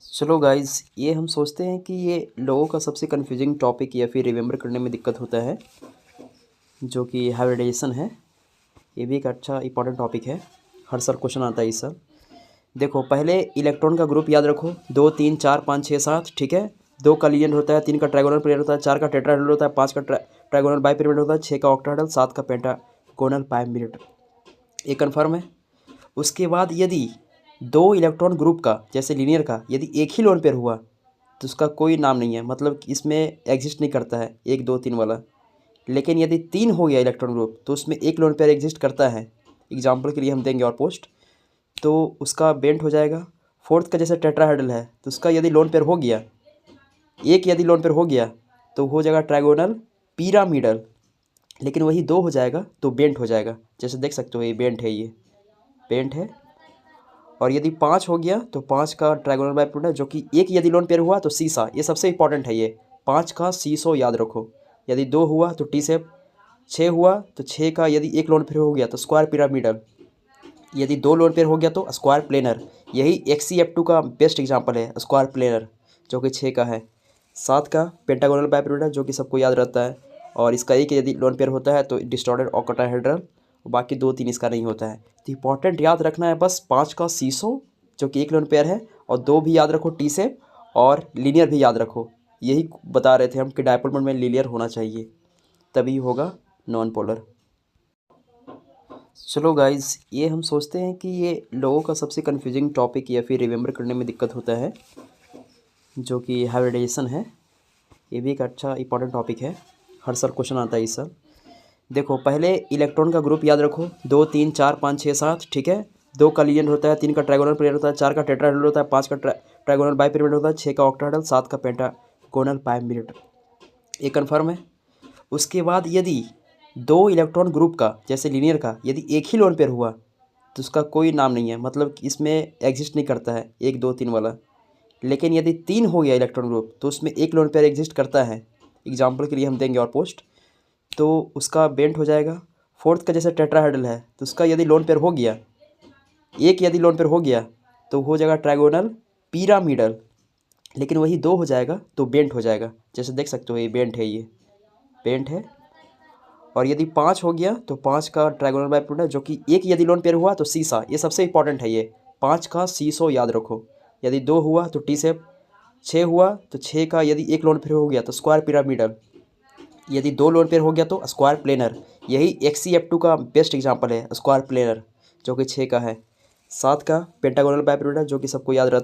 चलो गाइस, ये हम सोचते हैं कि ये लोगों का सबसे कंफ्यूजिंग टॉपिक या फिर रिमेंबर करने में दिक्कत होता है, जो कि हाइब्रिडाइजेशन है। ये भी एक अच्छा इंपॉर्टेंट टॉपिक है। हर साल क्वेश्चन आता है इस साल। देखो, पहले इलेक्ट्रॉन का ग्रुप याद रखो। 2 3 4 5 6 7, ठीक है। 2 का लीनियर होता है, 3 का ट्राइगोनल पिरियड होता है, 4 का टेट्राहेड्रल होता है, 5 का ट्राइगोनल बाइपिरियड होता है, 6 का ऑक्टाहेड्रल, 7 का पेंटागोनल बाइपिरियड। ये कन्फर्म है। उसके बाद यदि दो इलेक्ट्रॉन ग्रुप का, जैसे लीनियर का, यदि एक ही लोन पेयर हुआ तो उसका कोई नाम नहीं है, मतलब कि इसमें एग्जिस्ट नहीं करता है 1 2 3 वाला। लेकिन यदि 3 हो गया इलेक्ट्रॉन ग्रुप तो उसमें एक लोन पेयर एग्जिस्ट करता है। एग्जाम्पल के लिए हम देंगे और पोस्ट, तो उसका बेंट हो जाएगा। फोर्थ का जैसे टेट्राहेड्रल है तो उसका यदि लोन पेयर हो गया, एक यदि लोन पेयर हो गया तो हो जाएगा ट्राइगोनल पिरामिडल। लेकिन वही 2 हो जाएगा तो बेंट हो जाएगा। जैसे देख सकते हो, ये बेंट है, ये बेंट है। और यदि 5 हो गया तो 5 का ट्राइगोनल बाइपिरियड है, जो कि एक यदि लोन पेयर हुआ तो सीसा। ये सबसे इंपॉर्टेंट है, ये 5 का सीसो याद रखो। यदि 2 हुआ तो टी सेप, 6 हुआ तो 6 का यदि एक लोन पेयर हो गया तो स्क्वायर पिरामिडल, यदि 2 लोन पेयर हो गया तो स्क्वायर प्लेनर। यही XCF2 का बेस्ट एग्जाम्पल है, स्क्वायर प्लेनर, जो कि 6 का है। 7 का पेंटागोनल बाइपिरियड है, जो कि सबको याद रहता है। और इसका एक यदि लोन पेयर होता है तो डिस्टॉर्टेड ऑक्टाहेड्रल, बाकी 2 3 इसका नहीं होता है। तो इंपॉर्टेंट याद रखना है बस 5 का सीसो, जो कि एक लोन पेयर है, और 2 भी याद रखो टी सेप, और लीनियर भी याद रखो। यही बता रहे थे हम कि डायपोल मोड में लीनियर होना चाहिए, तभी होगा नॉन पोलर। चलो गाइस, ये हम सोचते हैं कि ये लोगों का सबसे कंफ्यूजिंग टॉपिक या फिर रिमेंबर करने में दिक्कत होता है, जो कि हाइब्रिडाइजेशन है। ये भी एक अच्छा इंपॉर्टेंट टॉपिक है। हर साल क्वेश्चन आता है इस साल। देखो, पहले इलेक्ट्रॉन का ग्रुप याद रखो। 2 3 4 5 6 7, ठीक है। 2 का लीनियर होता है, 3 का ट्राइगोनल पिरियड होता है, 4 का टेट्राहेड्रल होता है, 5 का ट्राइगोनल बाइपिरियड होता है, 6 का ऑक्टाहेड्रल, 7 का पेंटागोनल बाइपिरियड। ये कन्फर्म है। उसके बाद यदि दो इलेक्ट्रॉन ग्रुप का, जैसे लीनियर का, यदि एक ही लोन पेयर हुआ तो उसका कोई नाम नहीं है, मतलब कि इसमें एग्जिस्ट नहीं करता है 1 2 3 वाला। लेकिन यदि 3 हो गया इलेक्ट्रॉन ग्रुप तो उसमें एक लोन पेयर एग्जिस्ट करता है। एग्जाम्पल के लिए हम देंगे और पोस्ट, तो उसका बेंट हो जाएगा। फोर्थ का जैसे टेट्राहेड्रल है तो उसका यदि लोन पेयर हो गया, एक यदि लोन पेयर हो गया तो हो जाएगा ट्राइगोनल पिरामिडल। लेकिन वही 2 हो जाएगा तो बेंट हो जाएगा। जैसे देख सकते हो, ये बेंट है, ये बेंट है। और यदि 5 हो गया तो 5 का ट्राइगोनल बाइपिरियड है, जो कि एक यदि लोन पेयर हुआ तो सीसा। ये सबसे इंपॉर्टेंट है, ये 5 का सीसो याद रखो। यदि 2 हुआ तो टी सेप, 6 हुआ तो 6 का यदि एक लोन पेयर हो गया तो स्क्वायर पिरामिडल, यदि 2 लोन पेयर हो गया तो स्क्वायर प्लेनर। यही XCF2 का बेस्ट एग्जाम्पल है, स्क्वायर प्लेनर, जो कि 6 का है। 7 का पेंटागोनल बाइपिरियड है, जो कि सबको याद रहता है।